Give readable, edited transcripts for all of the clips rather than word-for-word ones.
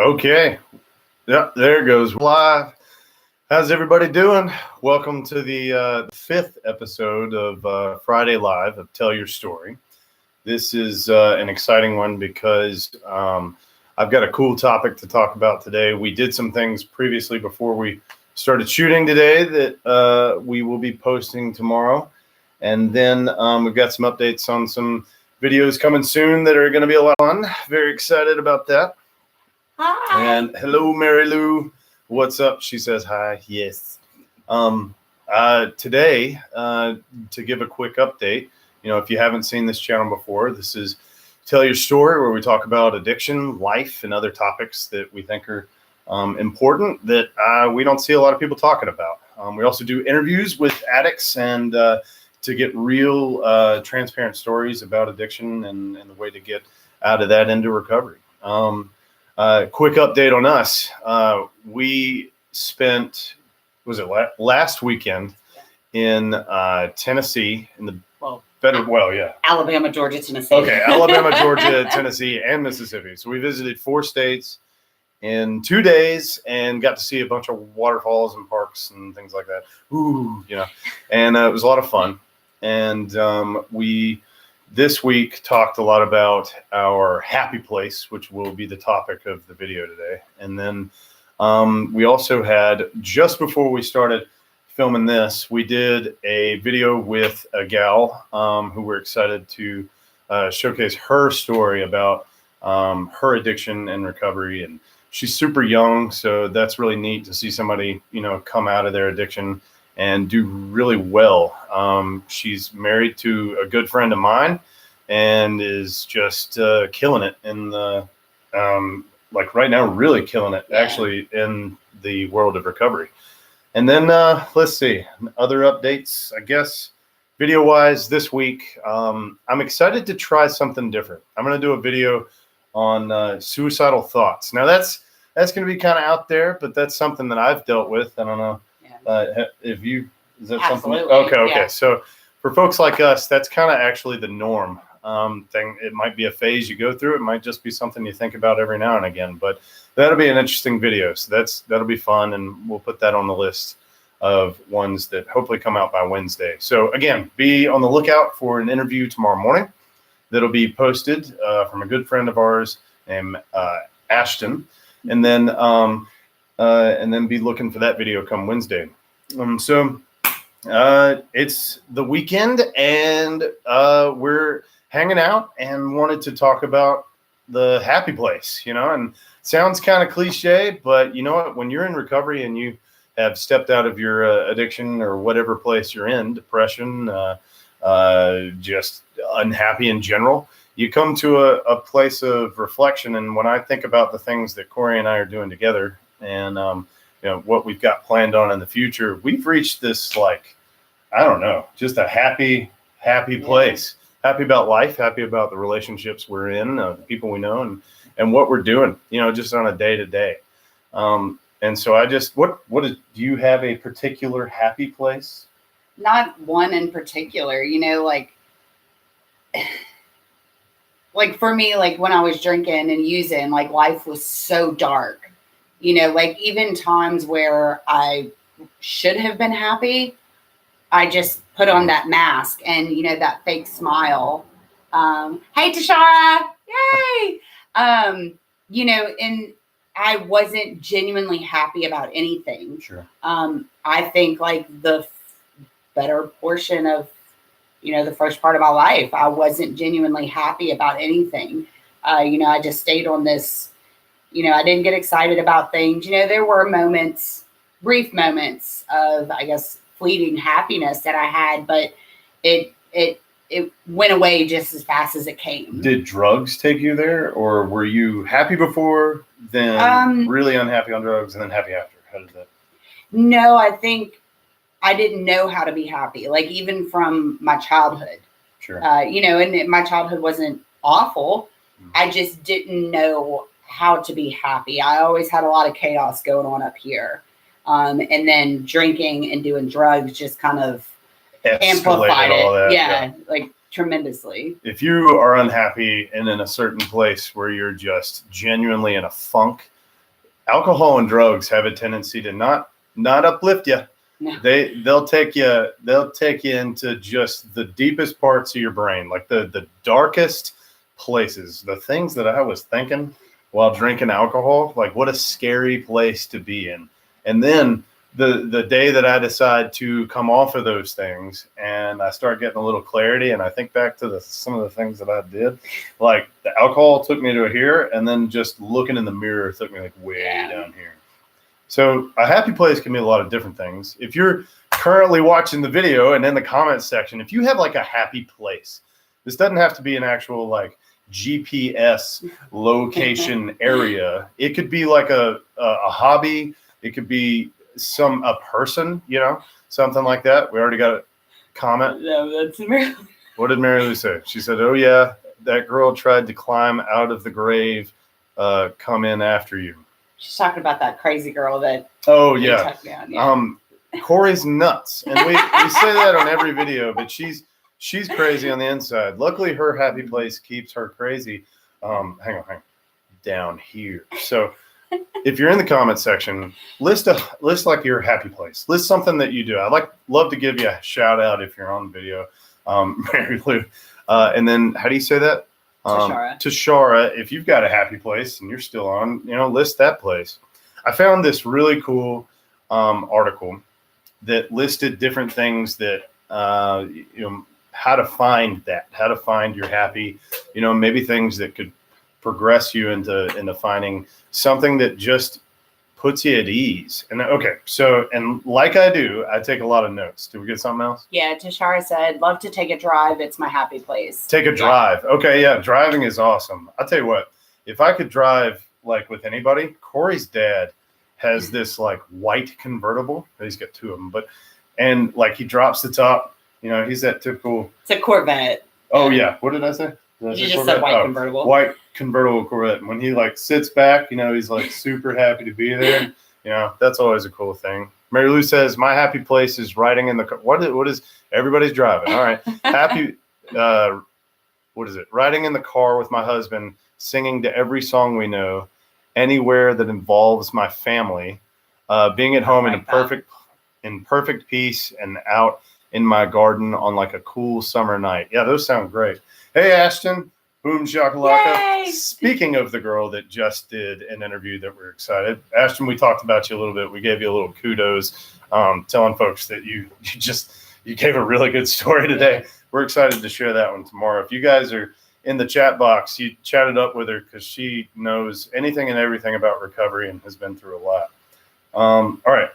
Okay. Yeah, there it goes. Live. How's everybody doing? Welcome to the fifth episode of Friday Live of Tell Your Story. This is an exciting one because I've got a cool topic to talk about today. We did some things previously before we started shooting today that we will be posting tomorrow. And then we've got some updates on some videos coming soon that are going to be a lot of fun. Very excited about that. Hi. And hello, Mary Lou. What's up? She says hi. Yes. Today, to give a quick update, if you haven't seen this channel before, this is Tell Your Story, where we talk about addiction, life, and other topics that we think are important that we don't see a lot of people talking about. We also do interviews with addicts and to get real transparent stories about addiction and the way to get out of that into recovery. Quick update on us. We spent, last weekend in Tennessee in the Alabama, Georgia, Tennessee. Okay, Alabama, Georgia, Tennessee, and Mississippi. So we visited 4 states in 2 days and got to see a bunch of waterfalls and parks and things like that. And it was a lot of fun. And we this week talked a lot about our happy place, which will be the topic of the video today. And then we also had, just before we started filming this, we did a video with a gal who we're excited to showcase her story about her addiction and recovery. And she's super young, so that's really neat to see somebody, come out of their addiction and do really well. She's married to a good friend of mine and is just killing it in the, right now, really killing it, actually, in the world of recovery. And then let's see, other updates, I guess, video-wise this week. I'm excited to try something different. I'm going to do a video on suicidal thoughts. Now, that's going to be kind of out there, but that's something that I've dealt with. I don't know. If you, is that Absolutely. something? Okay. Yeah. So for folks like us, that's kind of actually the norm thing. It might be a phase you go through. It might just be something you think about every now and again, but that'll be an interesting video. So that'll be fun. And we'll put that on the list of ones that hopefully come out by Wednesday. So again, be on the lookout for an interview tomorrow morning that'll be posted from a good friend of ours named Ashton. And then be looking for that video come Wednesday. So it's the weekend and we're hanging out and wanted to talk about the happy place, and sounds kind of cliche, but you know what, when you're in recovery and you have stepped out of your addiction or whatever place you're in, depression, just unhappy in general, you come to a place of reflection. And when I think about the things that Corey and I are doing together and what we've got planned on in the future, we've reached this, just a happy place. Happy about life, happy about the relationships we're in, the people we know, and what we're doing, just on a day to day. And so I just, do you have a particular happy place? Not one in particular, for me, when I was drinking and using, life was so dark, even times where I should have been happy, I just put on that mask and, that fake smile. Hey, Tashara, yay. And I wasn't genuinely happy about anything. Sure. I think the better portion of, the first part of my life, I wasn't genuinely happy about anything. I just stayed on this, I didn't get excited about things. There were moments, brief moments of, I guess, fleeting happiness that I had, but it went away just as fast as it came. Did drugs take you there, or were you happy before, then really unhappy on drugs, and then happy after? How did that? No, I think I didn't know how to be happy, even from my childhood. Sure. And my childhood wasn't awful. Mm-hmm. I just didn't know how to be happy. I always had a lot of chaos going on up here. And then drinking and doing drugs just kind of amplified it. Yeah, tremendously. If you are unhappy and in a certain place where you're just genuinely in a funk, alcohol and drugs have a tendency to not uplift you. No. They'll take you into just the deepest parts of your brain, like the darkest places, the things that I was thinking while drinking alcohol, like what a scary place to be in. And then the day that I decide to come off of those things and I start getting a little clarity and I think back to some of the things that I did, like the alcohol took me to here, and then just looking in the mirror took me like way down here. So a happy place can be a lot of different things. If you're currently watching the video and in the comments section, if you have like a happy place, this doesn't have to be an actual like GPS location area. It could be like a hobby. It could be a person, something like that. We already got a comment. No, that's Mary. What did Mary Lou say? She said, "Oh yeah, that girl tried to climb out of the grave, come in after you." She's talking about that crazy girl that. Oh yeah. Yeah. Corey's nuts, and we say that on every video, but she's crazy on the inside. Luckily, her happy place keeps her crazy. Hang on, down here. So, if you're in the comment section, list like your happy place. List something that you do. I'd love to give you a shout out if you're on video, Mary Lou. And then how do you say that? Tashara, if you've got a happy place and you're still on, list that place. I found this really cool article that listed different things that, how to find your happy, maybe things that could progress you into finding something that just puts you at ease. And okay, so, and like I do, I take a lot of notes. Did we get something else? Yeah, Tashara said, love to take a drive. It's my happy place. Take a drive. Okay, yeah, driving is awesome. I'll tell you what, if I could drive like with anybody, Corey's dad has this like white convertible. He's got two of them, and like he drops the top, he's that typical. It's a Corvette. Oh yeah. What did I say? You just said white convertible. White convertible Corvette. And when he like sits back, he's like super happy to be there. That's always a cool thing. Mary Lou says, my happy place is riding in the car. What is everybody's driving? All right. Happy. What is it? Riding in the car with my husband, singing to every song we know, anywhere that involves my family, being at home in perfect peace and out in my garden on like a cool summer night. Yeah, those sound great. Hey, Ashton, boom shakalaka. Yay! Speaking of the girl that just did an interview that we're excited. Ashton, we talked about you a little bit. We gave you a little kudos, telling folks that you gave a really good story today. We're excited to share that one tomorrow. If you guys are in the chat box, you chatted up with her because she knows anything and everything about recovery and has been through a lot. All right.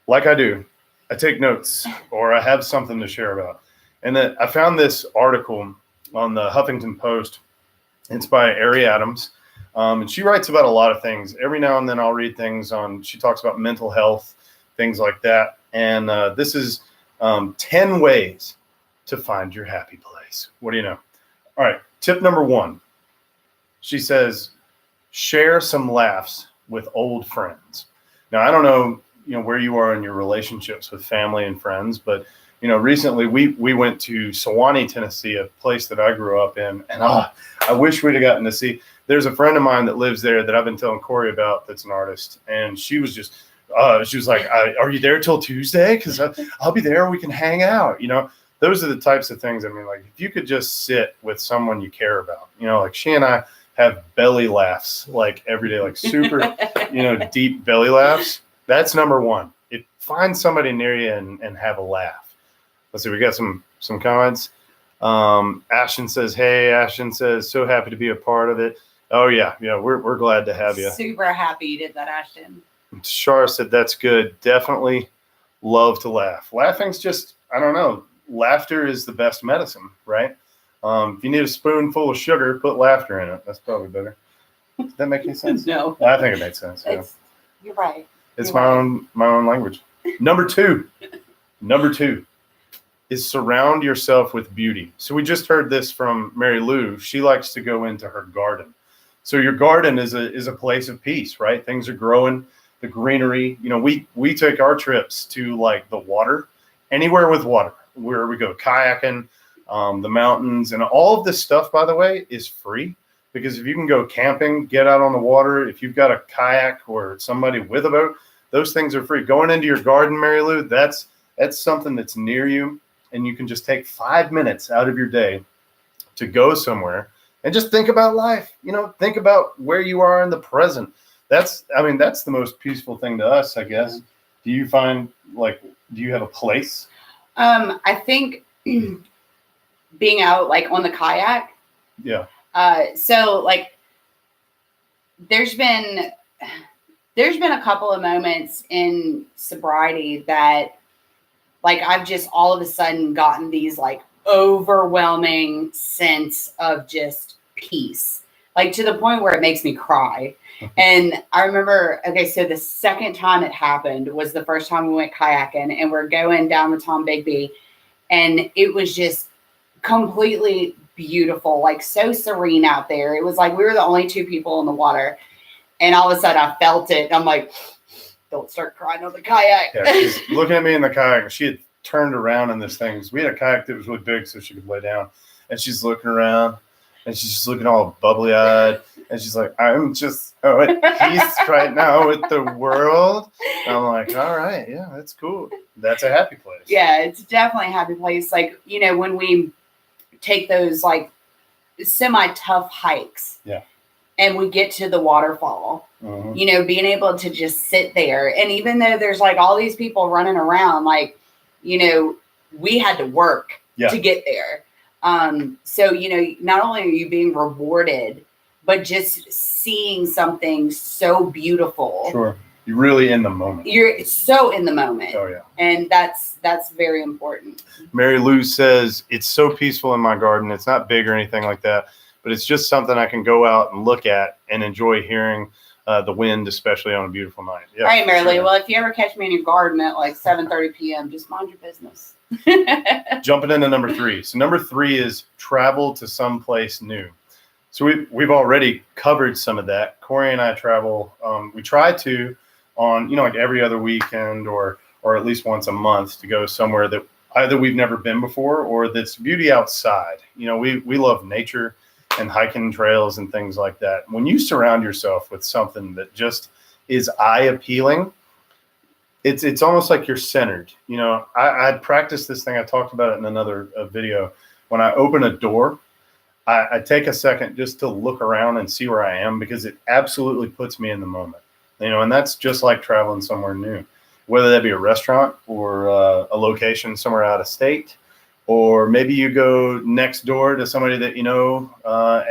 Like I do, I take notes or I have something to share about. And then I found this article on the Huffington Post. It's by Ari Adams. And she writes about a lot of things. Every now and then I'll read things she talks about mental health, things like that. And this is 10 ways to find your happy place. What do you know? All right. Tip number 1. She says, share some laughs with old friends. Now, I don't know, where you are in your relationships with family and friends, but recently we went to Sewanee, Tennessee, a place that I grew up in, and I wish we'd have gotten to see. There's a friend of mine that lives there that I've been telling Corey about. That's an artist, and she was just, she was like, "Are you there till Tuesday? Because I'll be there. We can hang out." Those are the types of things. I mean, like if you could just sit with someone you care about, like she and I have belly laughs like every day, like super, deep belly laughs. That's number 1. Find somebody near you and have a laugh. Let's see. We got some comments. Ashton says, "Hey." Ashton says, "So happy to be a part of it." Oh yeah. We're glad to have you. Super happy you did that, Ashton. Shara said, "That's good. Definitely love to laugh. Laughing's just, I don't know. Laughter is the best medicine, right? If you need a spoonful of sugar, put laughter in it. That's probably better." Does that make any sense? No. I think it makes sense. Yeah. You're right. It's my own language. Number two is surround yourself with beauty. So we just heard this from Mary Lou. She likes to go into her garden. So your garden is a place of peace, right? Things are growing, the greenery. We take our trips to like the water, anywhere with water, where we go kayaking, the mountains, and all of this stuff, by the way, is free because if you can go camping, get out on the water, if you've got a kayak or somebody with a boat, those things are free. Going into your garden, Mary Lou, that's something that's near you, and you can just take 5 minutes out of your day to go somewhere and just think about life. Think about where you are in the present. That's the most peaceful thing to us, I guess. Do you find, do you have a place? I think being out like on the kayak. Yeah. So like there's been a couple of moments in sobriety that like I've just all of a sudden gotten these like overwhelming sense of just peace, like to the point where it makes me cry. And I remember, okay, so the second time it happened was the first time we went kayaking, and we're going down the Tombigbee, and it was just completely beautiful, like so serene out there. It was like we were the only two people in the water, and all of a sudden I felt it. I'm like, don't start crying on the kayak. Yeah, she's looking at me in the kayak. She had turned around in this thing. We had a kayak that was really big so she could lay down, and she's looking around, and she's just looking all bubbly-eyed, and she's like, I'm just at peace right now with the world. And I'm like, all right, yeah, that's cool. That's a happy place. Yeah, it's definitely a happy place. Like, when we take those like semi-tough hikes, yeah, and we get to the waterfall, being able to just sit there. And even though there's like all these people running around, like, we had to work to get there. So, not only are you being rewarded, but just seeing something so beautiful. Sure. You're really in the moment. You're so in the moment. Oh, yeah. And that's very important. Mary Lou says, it's so peaceful in my garden. It's not big or anything like that, but it's just something I can go out and look at and enjoy hearing the wind, especially on a beautiful night. Yeah, all right, Mary Lou. Well, if you ever catch me in your garden at like 7:30 p.m., just mind your business. Jumping into number 3. So number 3 is travel to someplace new. So we've already covered some of that. Corey and I travel. We try to on, like every other weekend or at least once a month to go somewhere that either we've never been before or that's beauty outside. We love nature and hiking trails and things like that. When you surround yourself with something that just is eye appealing, it's almost like you're centered. I practiced this thing. I talked about it in another video. When I open a door, I take a second just to look around and see where I am, because it absolutely puts me in the moment. And that's just like traveling somewhere new, whether that be a restaurant or a location somewhere out of state, or maybe you go next door to somebody that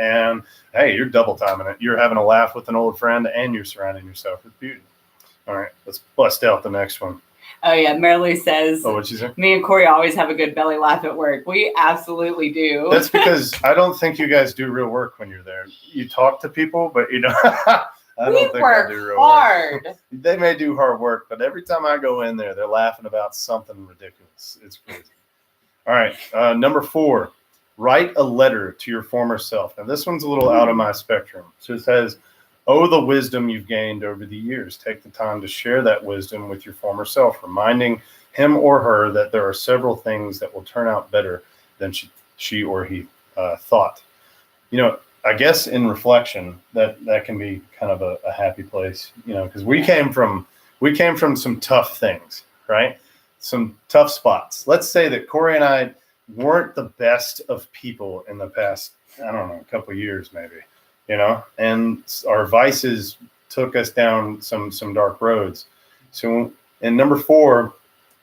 and hey, you're double timing it. You're having a laugh with an old friend and you're surrounding yourself with beauty. All right, let's bust out the next one. Oh, yeah. Mary Lou says, what'd she say? Me and Corey always have a good belly laugh at work. We absolutely do. That's because I don't think you guys do real work when you're there. You talk to people, but I don't think I do real hard. Work. They may do hard work, but every time I go in there, they're laughing about something ridiculous. It's crazy. All right. Number 4, write a letter to your former self. Now, this one's a little out of my spectrum. So it says, oh, the wisdom you've gained over the years. Take the time to share that wisdom with your former self, reminding him or her that there are several things that will turn out better than she or he thought. I guess in reflection, that can be kind of a happy place, because we came from some tough things, right? Some tough spots. Let's say that Corey and I weren't the best of people in the past, I don't know, a couple of years maybe. And our vices took us down some dark roads. So in number 4,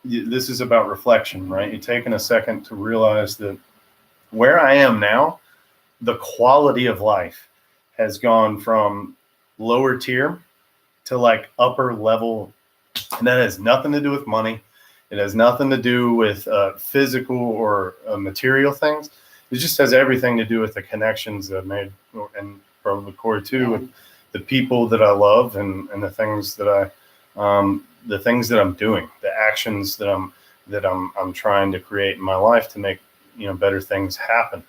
this is about reflection, right? You're taking a second to realize that where I am now, the quality of life has gone from lower tier to like upper level. And that has nothing to do with money. It has nothing to do with physical or material things. It just has everything to do with the connections that I've made, and probably Corey too, with the people that I love and the things that I'm doing, the actions that I'm trying to create in my life to make better things happen.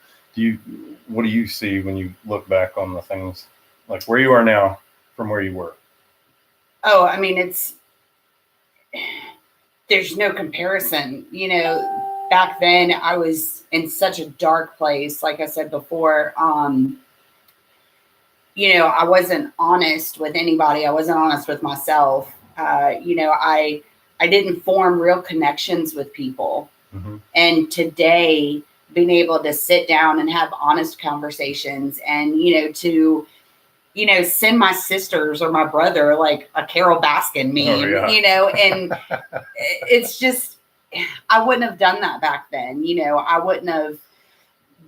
What do you see when you look back on the things, like where you are now from where you were? Oh, I mean, there's no comparison. Back then I was in such a dark place, like I said before. I wasn't honest with anybody. I wasn't honest with myself. I didn't form real connections with people. Mm-hmm. And today, being able to sit down and have honest conversations and, to send my sisters or my brother like a Carol Baskin meme, and it's just, I wouldn't have done that back then. I wouldn't have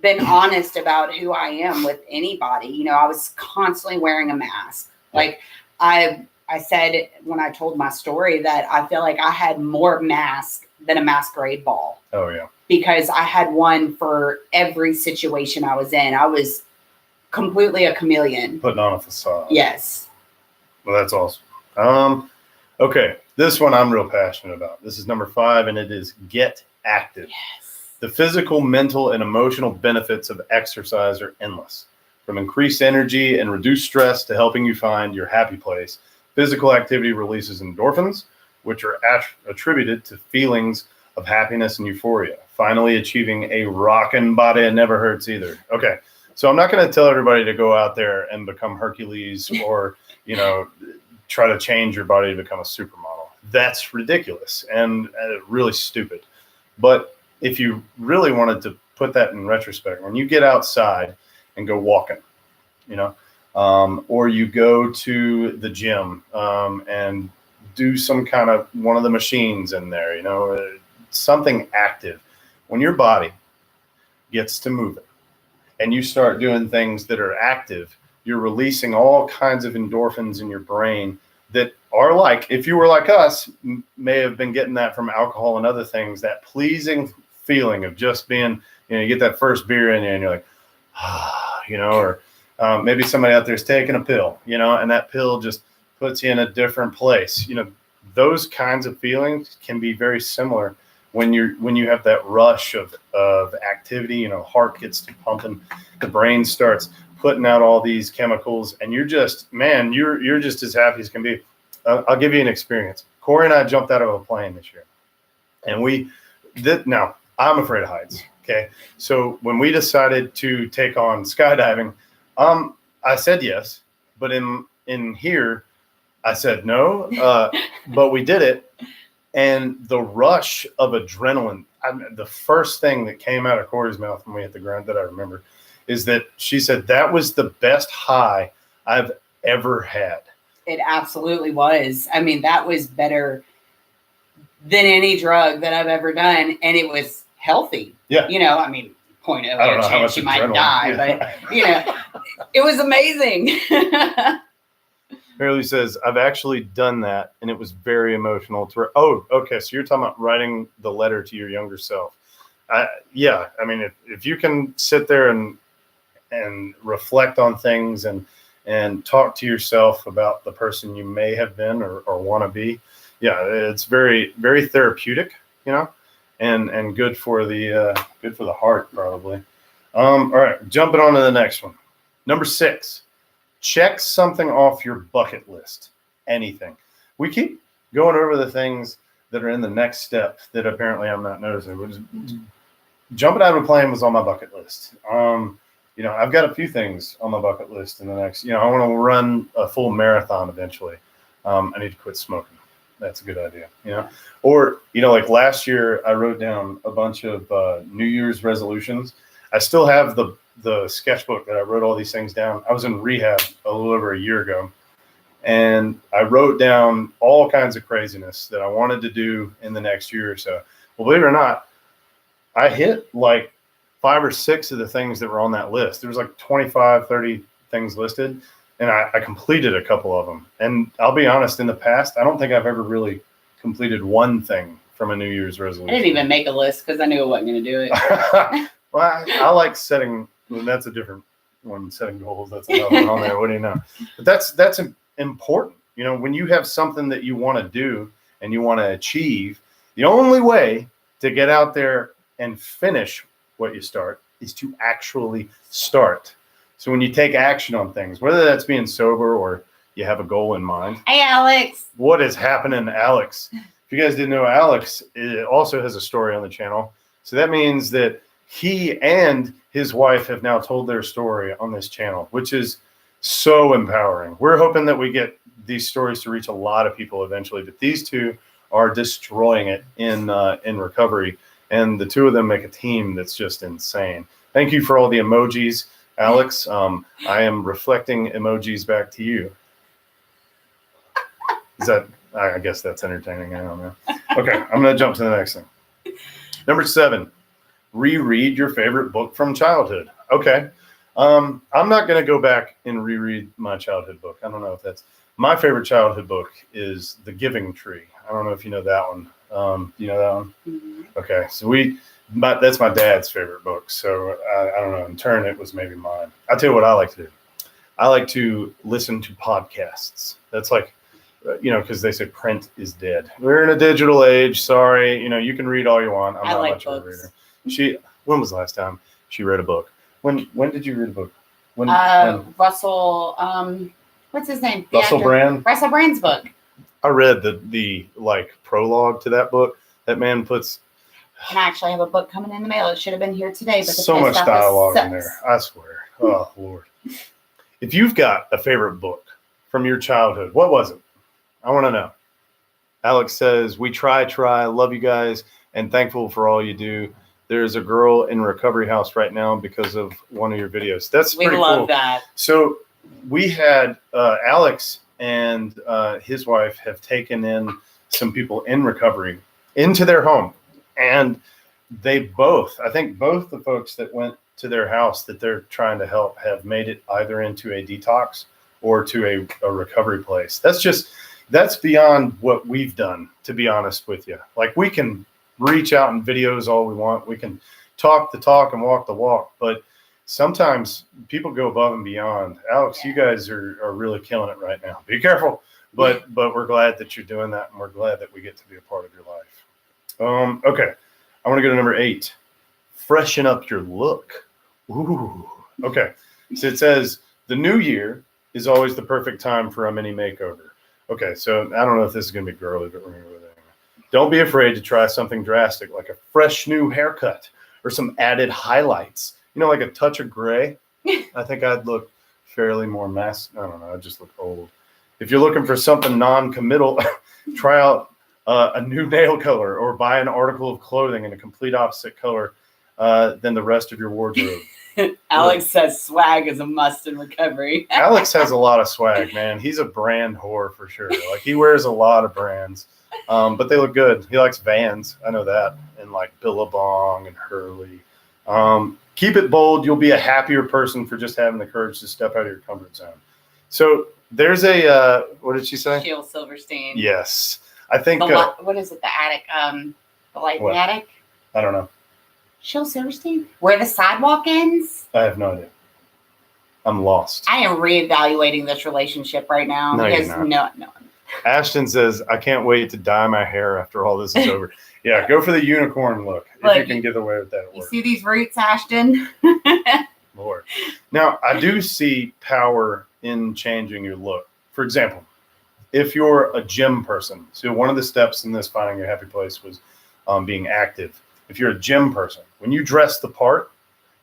been honest about who I am with anybody. I was constantly wearing a mask. Like I said when I told my story that I feel like I had more mask than a masquerade ball. Oh yeah. Because I had one for every situation I was in. I was completely a chameleon. Putting on a facade. Yes. Well, that's awesome. Okay. This one I'm real passionate about. This is number 5, and it is get active. Yes. The physical, mental, and emotional benefits of exercise are endless. From increased energy and reduced stress to helping you find your happy place, physical activity releases endorphins, which are attributed to feelings of happiness and euphoria. Finally, achieving a rockin' body. It never hurts either. Okay. So I'm not going to tell everybody to go out there and become Hercules or, try to change your body to become a supermodel. That's ridiculous and really stupid. But if you really wanted to put that in retrospect, when you get outside and go walking, or you go to the gym and do some kind of one of the machines in there, something active. When your body gets to moving and you start doing things that are active, you're releasing all kinds of endorphins in your brain that are like, if you were like us, may have been getting that from alcohol and other things, that pleasing feeling of just being, you get that first beer in you and you're like, or maybe somebody out there is taking a pill, and that pill just puts you in a different place. Those kinds of feelings can be very similar when you have that rush of activity. Heart gets to pumping, the brain starts putting out all these chemicals, and you're just as happy as can be. I'll give you an experience. Corey and I jumped out of a plane this year, and now I'm afraid of heights. Okay. So when we decided to take on skydiving, I said yes, but in here, I said no, but we did it. And the rush of adrenaline, the first thing that came out of Corey's mouth when we hit the ground that I remember is that she said that was the best high I've ever had. It absolutely was. I mean, that was better than any drug that I've ever done. And it was healthy. Yeah. 0.0 chance you might die, but it was amazing. Mary Says, I've actually done that, and it was very emotional. Okay, so you're talking about writing the letter to your younger self. If you can sit there and reflect on things and talk to yourself about the person you may have been or want to be, it's very, very therapeutic, and good for the heart, probably. All right, jumping on to the next one. Number 6. Check something off your bucket list. Anything. We keep going over the things that are in the next step that apparently I'm not noticing. Jumping out of a plane was on my bucket list. I've got a few things on my bucket list in the next. I want to run a full marathon eventually. I need to quit smoking. That's a good idea. Or like last year, I wrote down a bunch of New Year's resolutions. I still have the sketchbook that I wrote all these things down. I was in rehab a little over a year ago, and I wrote down all kinds of craziness that I wanted to do in the next year or so. Well, believe it or not, I hit like 5 or 6 of the things that were on that list. There was like 25, 30 things listed, and I completed a couple of them. And I'll be honest, in the past, I don't think I've ever really completed one thing from a New Year's resolution. I didn't even make a list because I knew I wasn't going to do it. Well, I like setting. Well, that's a different one. Setting goals. That's another one on there. What do you know? But that's important. When you have something that you want to do and you want to achieve, the only way to get out there and finish what you start is to actually start. So when you take action on things, whether that's being sober or you have a goal in mind. Hey, Alex. What is happening, Alex? If you guys didn't know, Alex also has a story on the channel. So that means that he and his wife have now told their story on this channel, which is So empowering. We're hoping that we get these stories to reach a lot of people eventually, but these two are destroying it in recovery, and the two of them make a team that's just insane. Thank you for all the emojis, Alex. I am reflecting emojis back to you. Is that? I guess that's entertaining. I don't know. Okay, I'm going to jump to the next thing. Number 7, reread your favorite book from childhood. Okay. I'm not going to go back and reread my childhood book. I don't know if that's my favorite childhood book is The Giving Tree. I don't know if you know that one. Do you know that one? Mm-hmm. Okay. So that's my dad's favorite book. So I don't know. In turn, it was maybe mine. I'll tell you what I like to do. I like to listen to podcasts. That's like, because they say print is dead. We're in a digital age. Sorry. You can read all you want. I'm not like much of a books. reader. When was the last time she read a book? When did you read a book? When Russell, what's his name? The Russell actor? Brand? Russell Brand's book. I read the prologue to that book. That man puts And I actually have a book coming in the mail. It should have been here today, but the so much post office dialogue in sucks. there. I swear. Oh, Lord. If you've got a favorite book from your childhood, what was it? I want to know. Alex says, we try, love you guys, and thankful for all you do. There's a girl in recovery house right now because of one of your videos. That's We pretty love cool. that. So we had Alex and his wife have taken in some people in recovery into their home. And I think both the folks that went to their house that they're trying to help have made it either into a detox or to a recovery place. That's beyond what we've done, to be honest with you. Like, we can reach out in videos all we want. We can talk the talk and walk the walk, but sometimes people go above and beyond. Alex, you guys are really killing it right now. Be careful, but we're glad that you're doing that, and we're glad that we get to be a part of your life. Okay, I want to go to number 8. Freshen up your look. Ooh. Okay, so it says the new year is always the perfect time for a mini makeover. Okay, so I don't know if this is going to be girly, but we're going to go with it. Don't be afraid to try something drastic, like a fresh new haircut or some added highlights. Like a touch of gray. I think I'd look fairly more I don't know. I just look old. If you're looking for something non-committal, try out a new nail color or buy an article of clothing in a complete opposite color than the rest of your wardrobe. Alex says swag is a must in recovery. Alex has a lot of swag, man. He's a brand whore for sure. Like, he wears a lot of brands, but they look good. He likes Vans. I know that. And like Billabong and Hurley. Keep it bold. You'll be a happier person for just having the courage to step out of your comfort zone. So there's what did she say? Sheila Silverstein. Yes. I think. What is it? The attic. The light in the attic. I don't know. Sheila Silverstein. Where the sidewalk ends. I have no idea. I'm lost. I am reevaluating this relationship right now. No, because you're not. No. Ashton says, I can't wait to dye my hair after all this is over. Yeah, go for the unicorn look if you can get away with that at You work. see these roots, Ashton? Lord. Now, I do see power in changing your look. For example, if you're a gym person, so one of the steps in this finding your happy place was being active. If you're a gym person, when you dress the part,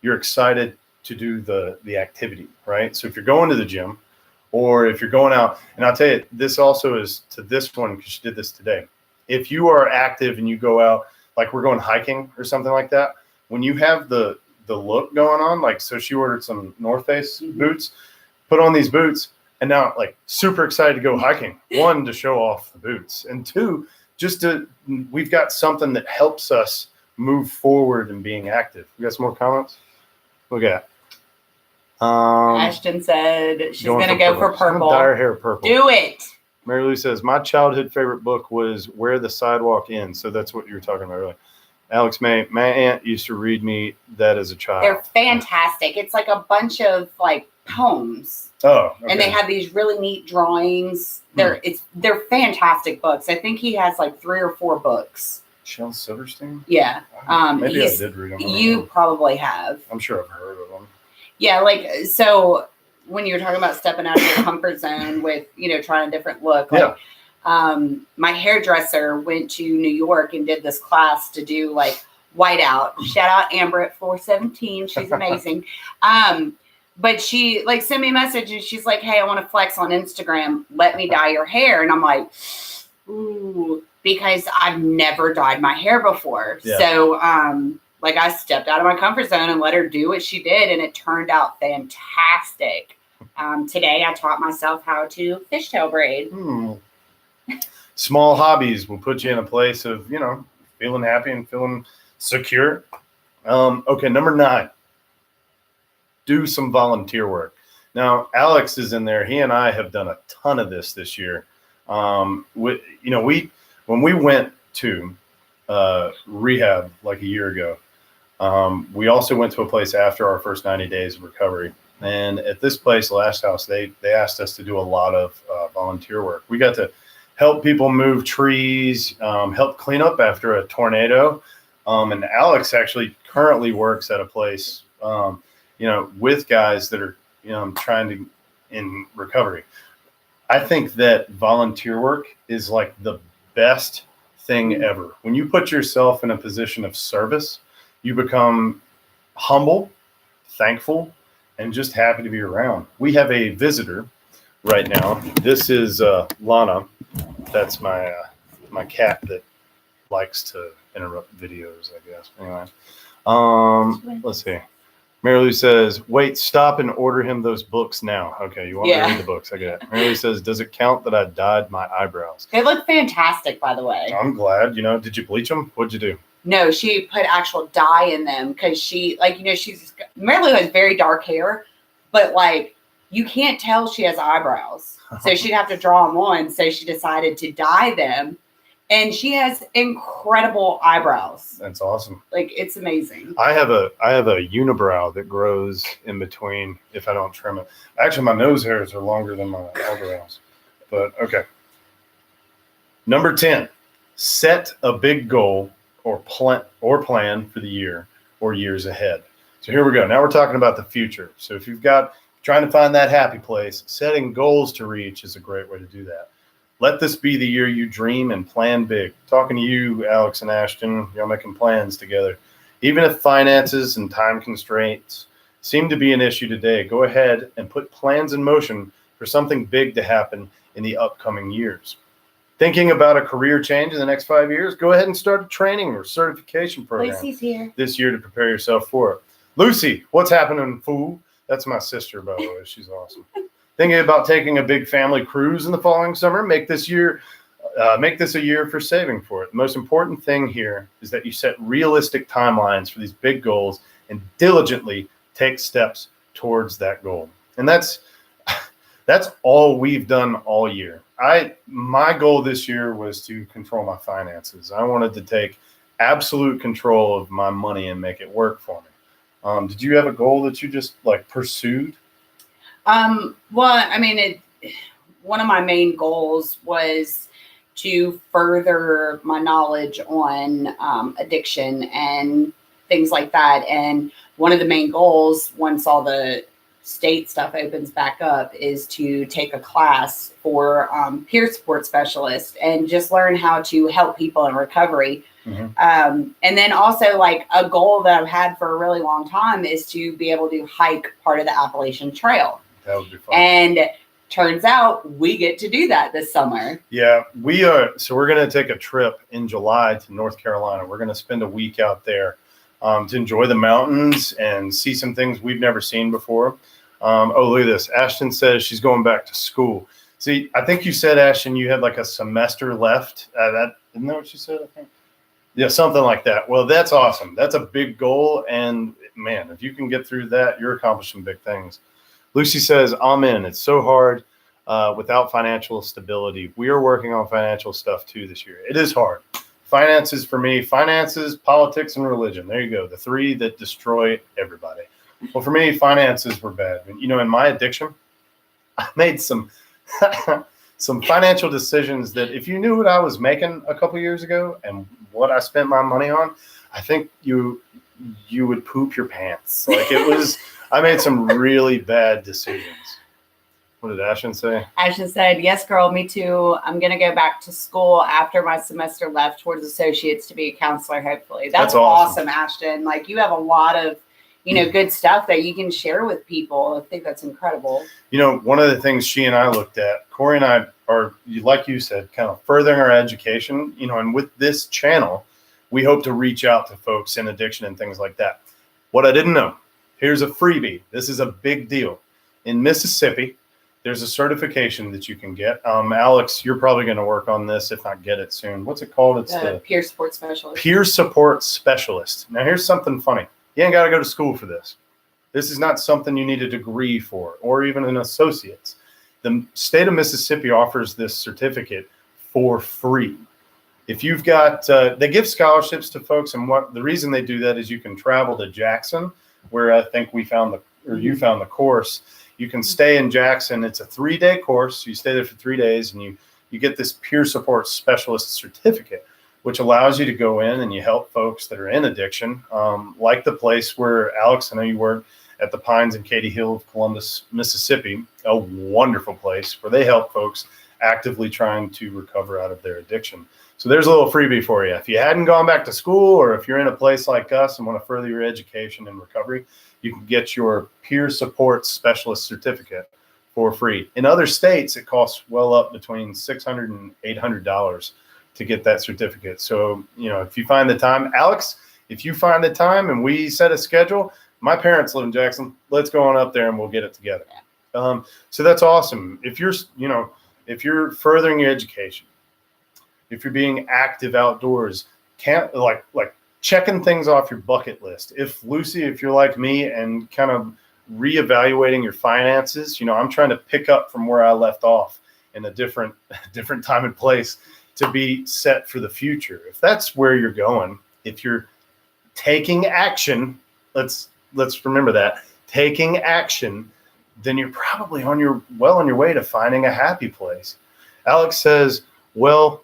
you're excited to do the activity, right? So if you're going to the gym or if you're going out, and I'll tell you, this also is to this one because she did this today. If you are active and you go out, like we're going hiking or something like that, when you have the look going on, like, so she ordered some North Face boots, put on these boots, and now like super excited to go hiking. 1, to show off the boots, and 2, we've got something that helps us move forward and being active. We got some more comments? Look at Ashton said she's going to go for purple. Dye her hair purple. Do it. Mary Lou says, my childhood favorite book was Where the Sidewalk Ends. So that's what you were talking about earlier. Alex May, my aunt used to read me that as a child. They're fantastic. It's like a bunch of like poems. Oh, okay. And they have these really neat drawings. They're fantastic books. I think he has like 3 or 4 books. Sheila Silverstein? Yeah. Maybe I did read them. You probably have. I'm sure I've heard of them. Yeah, like, so when you're talking about stepping out of your comfort zone with, trying a different look, like, my hairdresser went to New York and did this class to do like whiteout. Shout out Amber at 417. She's amazing. but she like sent me a message and she's like, hey, I want to flex on Instagram. Let me dye your hair. And I'm like, ooh, because I've never dyed my hair before. Yeah. So, like I stepped out of my comfort zone and let her do what she did. And it turned out fantastic. Today I taught myself how to fishtail braid. Small hobbies will put you in a place of, feeling happy and feeling secure. Okay, number 9. Do some volunteer work. Now, Alex is in there. He and I have done a ton of this year. When we went to rehab like a year ago, we also went to a place after our first 90 days of recovery. And at this place, Last House, they asked us to do a lot of volunteer work. We got to help people move trees, help clean up after a tornado. And Alex actually currently works at a place, with guys that are, trying to in recovery. I think that volunteer work is like the best thing ever. When you put yourself in a position of service, you become humble, thankful, and just happy to be around. We have a visitor right now. This is Lana. That's my cat that likes to interrupt videos, I guess. Anyway, let's see. Mary Lou says, wait, stop and order him those books now. Okay, you want me to read the books? I get it. Mary Lou says, does it count that I dyed my eyebrows? They look fantastic, by the way. I'm glad. Did you bleach them? What'd you do? No, she put actual dye in them because Mary Lou has very dark hair, but like you can't tell she has eyebrows. So she'd have to draw them on. So she decided to dye them. And she has incredible eyebrows. That's awesome. Like it's amazing. I have a unibrow that grows in between if I don't trim it. Actually, my nose hairs are longer than my eyebrows. But okay. Number 10, set a big goal or plan for the year or years ahead. So here we go. Now we're talking about the future. So if you've got trying to find that happy place, setting goals to reach is a great way to do that. Let this be the year you dream and plan big. Talking to you, Alex and Ashton, y'all making plans together. Even if finances and time constraints seem to be an issue today, go ahead and put plans in motion for something big to happen in the upcoming years. Thinking about a career change in the next 5 years, go ahead and start a training or certification program Lucy's here this year to prepare yourself for it. Lucy, what's happening, fool? That's my sister, by the way. She's awesome. Thinking about taking a big family cruise in the following summer, make this a year for saving for it. The most important thing here is that you set realistic timelines for these big goals and diligently take steps towards that goal. And that's all we've done all year. My goal this year was to control my finances. I wanted to take absolute control of my money and make it work for me. Did you have a goal that you just pursued? Well, I mean, one of my main goals was to further my knowledge on addiction and things like that. And one of the main goals, once all the state stuff opens back up, is to take a class for peer support specialist and just learn how to help people in recovery. Mm-hmm. And then also a goal that I've had for a really long time is to be able to hike part of the Appalachian Trail. That would be fun. And turns out we get to do that this summer. Yeah, we are. So we're going to take a trip in July to North Carolina. We're going to spend a week out there to enjoy the mountains and see some things we've never seen before. Look at this. Ashton says she's going back to school. See, I think you said, Ashton, you had a semester left. Isn't that what you said, I think? Yeah, something like that. Well, that's awesome. That's a big goal. And, man, if you can get through that, you're accomplishing big things. Lucy says, amen. It's so hard without financial stability. We are working on financial stuff, too, this year. It is hard. Finances for me, finances, politics, and religion. There you go. The 3 that destroy everybody. Well, for me, finances were bad. In my addiction, I made some financial decisions that if you knew what I was making a couple years ago and what I spent my money on, I think you would poop your pants. I made some really bad decisions. What did Ashton say? Ashton said, yes, girl, me too. I'm going to go back to school after my semester left towards associates to be a counselor, hopefully. That's awesome, Ashton. You have a lot of good stuff that you can share with people. I think that's incredible. One of the things she and I looked at, Corey and I are, like you said, kind of furthering our education, and with this channel, we hope to reach out to folks in addiction and things like that. What I didn't know, here's a freebie. This is a big deal. In Mississippi, there's a certification that you can get. Alex, you're probably going to work on this, if not get it soon. What's it called? It's the peer support specialist. Peer support specialist. Now, here's something funny. You ain't got to go to school for this. This is not something you need a degree for or even an associate's. The state of Mississippi offers this certificate for free. If you've got, they give scholarships to folks, and the reason they do that is you can travel to Jackson, where I think you found the course. You can stay in Jackson. It's a 3-day course. You stay there for 3 days, and you get this peer support specialist certificate, which allows you to go in and you help folks that are in addiction, like the place where Alex, I know you work at the Pines and Katy Hill of Columbus, Mississippi, a wonderful place where they help folks actively trying to recover out of their addiction. So there's a little freebie for you. If you hadn't gone back to school, or if you're in a place like us and want to further your education and recovery, you can get your peer support specialist certificate for free. In other states, it costs well up between $600 and $800 to get that certificate. So, if you find the time, Alex, if you find the time and we set a schedule, my parents live in Jackson. Let's go on up there and we'll get it together. So that's awesome. If you're furthering your education, if you're being active outdoors, can't like checking things off your bucket list. If you're like me and kind of reevaluating your finances, I'm trying to pick up from where I left off in a different time and place to be set for the future. If that's where you're going, if you're taking action, let's remember that, taking action, then you're probably on your way to finding a happy place. Alex says,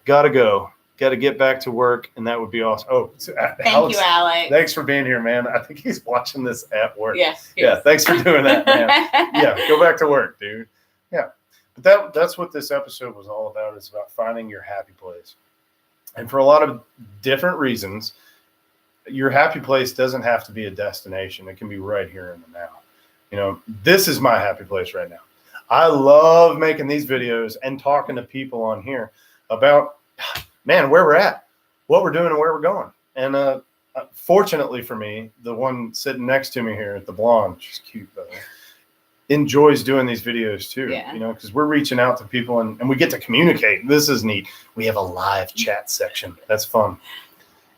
gotta go. Got to get back to work, and that would be awesome. Oh, thank you, Alex. Thanks for being here, man. I think he's watching this at work. Yes. Yeah, thanks for doing that, man. Yeah, go back to work, dude. Yeah, but that's what this episode was all about. It's about finding your happy place. And for a lot of different reasons, your happy place doesn't have to be a destination. It can be right here in the now. This is my happy place right now. I love making these videos and talking to people on here about, man, where we're at, what we're doing, and where we're going. And fortunately for me, the one sitting next to me here, the blonde, she's cute, by the way, enjoys doing these videos too. Yeah. Because we're reaching out to people and we get to communicate. This is neat. We have a live chat section. That's fun.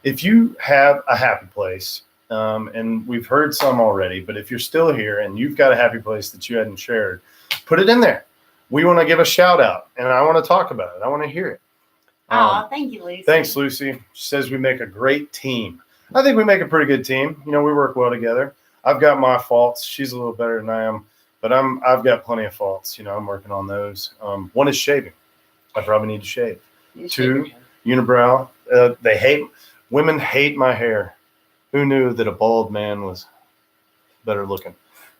If you have a happy place, and we've heard some already, but if you're still here and you've got a happy place that you hadn't shared, put it in there. We want to give a shout out, and I want to talk about it. I want to hear it. Oh, thank you, Lucy. Thanks, Lucy. She says we make a great team. I think we make a pretty good team. We work well together. I've got my faults. She's a little better than I am, but I've got plenty of faults. I'm working on those. One is shaving. I probably need to shave. Two, unibrow. Women hate my hair. Who knew that a bald man was better looking?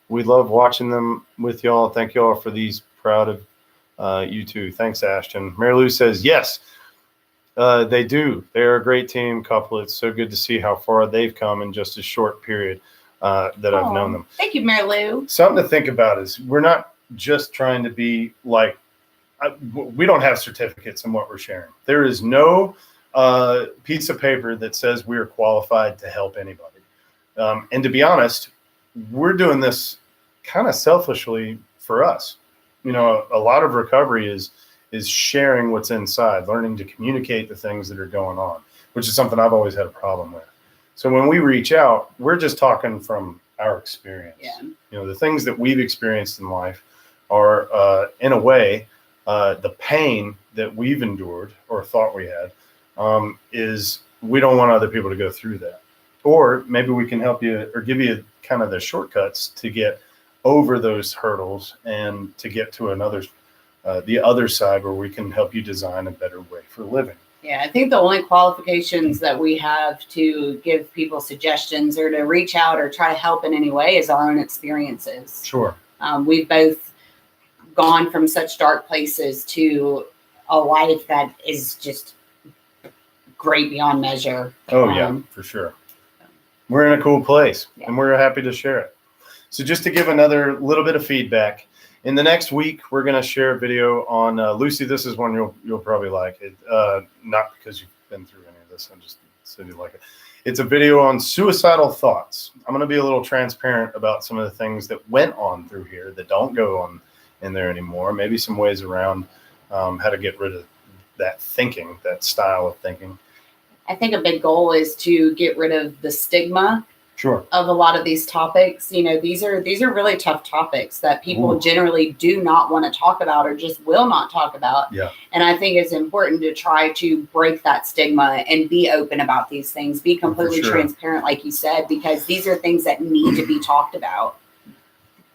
We love watching them with y'all. Thank y'all for these. Proud of you too. Thanks, Ashton. Mary Lou says, yes, they do. They're a great team couple. It's so good to see how far they've come in just a short period that I've known them. Thank you, Mary Lou. Something to think about is we're not just trying to be like, we don't have certificates in what we're sharing. There is no piece of paper that says we are qualified to help anybody. And to be honest, we're doing this kind of selfishly for us. A lot of recovery is sharing what's inside, learning to communicate the things that are going on, which is something I've always had a problem with. So when we reach out, we're just talking from our experience. Yeah. The things that we've experienced in life are, in a way, the pain that we've endured or thought we had is we don't want other people to go through that. Or maybe we can help you or give you kind of the shortcuts to get over those hurdles and to get to the other side where we can help you design a better way for living. Yeah, I think the only qualifications that we have to give people suggestions or to reach out or try to help in any way is our own experiences. Sure. We've both gone from such dark places to a life that is just great beyond measure. Oh, yeah, for sure. we're in a cool place, Yeah. and we're happy to share it. So just to give another little bit of feedback, in the next week, we're going to share a video on Lucy. This is one you'll probably like it. Not because you've been through any of this. I just said you like it. It's a video on suicidal thoughts. I'm going to be a little transparent about some of the things that went on through here that don't go on in there anymore. Maybe some ways around how to get rid of that thinking, that style of thinking. I think a big goal is to get rid of the stigma Sure. of a lot of these topics. You know, these are really tough topics that people Ooh. generally do not want to talk about or just will not talk about. Yeah. And I think it's important to try to break that stigma and be open about these things, be completely sure. transparent, like you said, because these are things that need to be talked about.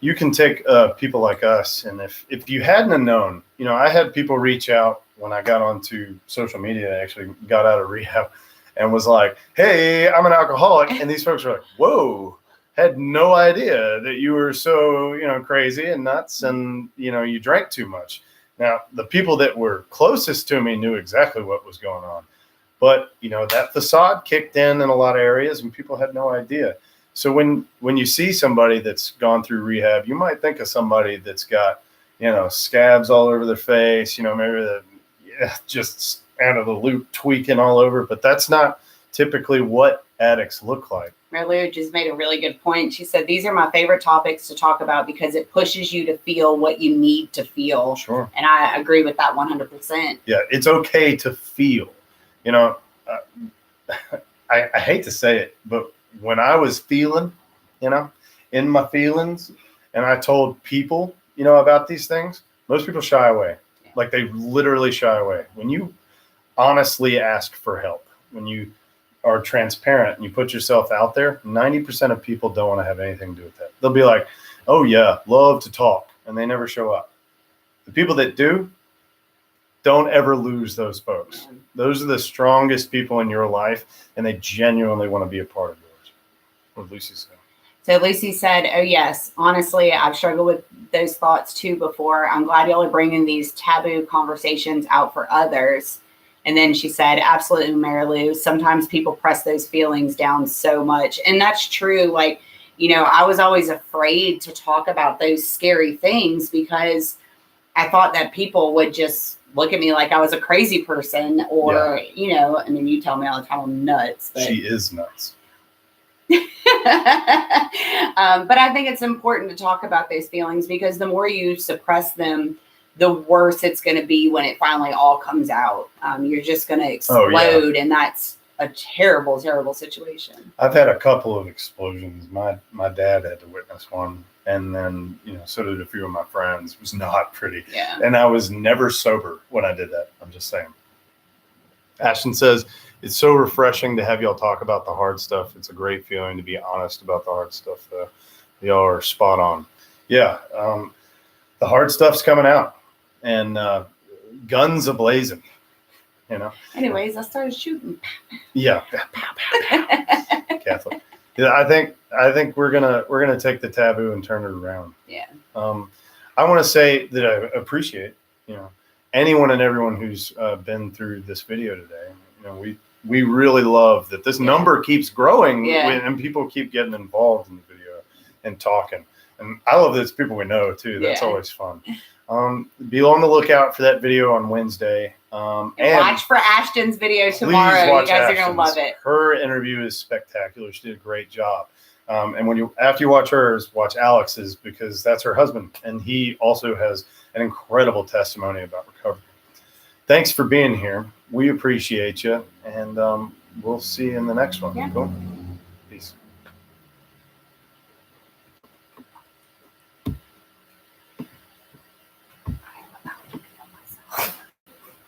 You can take people like us, and if you hadn't have known, you know, I had people reach out when I got onto social media. I actually got out of rehab and was like, hey, I'm an alcoholic. And these folks were like, whoa, had no idea that you were so, you know, crazy and nuts and, you know, you drank too much. Now, the people that were closest to me knew exactly what was going on. But, you know, that facade kicked in a lot of areas and people had no idea. So when you see somebody that's gone through rehab, you might think of somebody that's got, you know, scabs all over their face, you know, maybe just out of the loop tweaking all over, but that's not typically what addicts look like. Marilu just made a really good point. She said, these are my favorite topics to talk about because it pushes you to feel what you need to feel. Sure. And I agree with that 100%. Yeah, it's okay to feel. You know, I hate to say it, but when I was feeling, you know, in my feelings, and I told people, you know, about these things, most people shy away. Yeah. Like they literally shy away. When you honestly ask for help, when you are transparent and you put yourself out there, 90% of people don't want to have anything to do with that. They'll be like, oh yeah, love to talk, and they never show up. The people that do, don't ever lose those folks. Those are the strongest people in your life, and they genuinely want to be a part of yours. What Lucy said. So Lucy said, oh yes, honestly, I've struggled with those thoughts too before. I'm glad y'all are bringing these taboo conversations out for others. And then she said, absolutely, Marilu, sometimes people press those feelings down so much. And that's true. Like, you know, I was always afraid to talk about those scary things because I thought that people would just look at me like I was a crazy person or, you know, I mean, you tell me all the time I'm nuts. But, she is nuts. but I think it's important to talk about those feelings because the more you suppress them, the worse it's going to be when it finally all comes out. You're just going to explode, and that's a terrible, terrible situation. I've had a couple of explosions. My dad had to witness one, and then, you know, so did a few of my friends. It was not pretty. Yeah. And I was never sober when I did that. I'm just saying. Ashton says, it's so refreshing to have y'all talk about the hard stuff. It's a great feeling to be honest about the hard stuff. Y'all are spot on. Yeah. The hard stuff's coming out, and guns a-blazing, you know. Anyways, I started shooting. Yeah. Catholic. Yeah, I think we're gonna take the taboo and turn it around. Yeah. I want to say that I appreciate, you know, anyone and everyone who's been through this video today. You know, we really love that this number keeps growing, and people keep getting involved in the video and talking. And I love that it's people we know too. That's always fun. Be on the lookout for that video on Wednesday. And watch for Ashton's video tomorrow. You guys are going to love it. Her interview is spectacular. She did a great job. And after you watch hers, watch Alex's, because that's her husband. And he also has an incredible testimony about recovery. Thanks for being here. We appreciate you. And we'll see you in the next one. Yeah. Cool.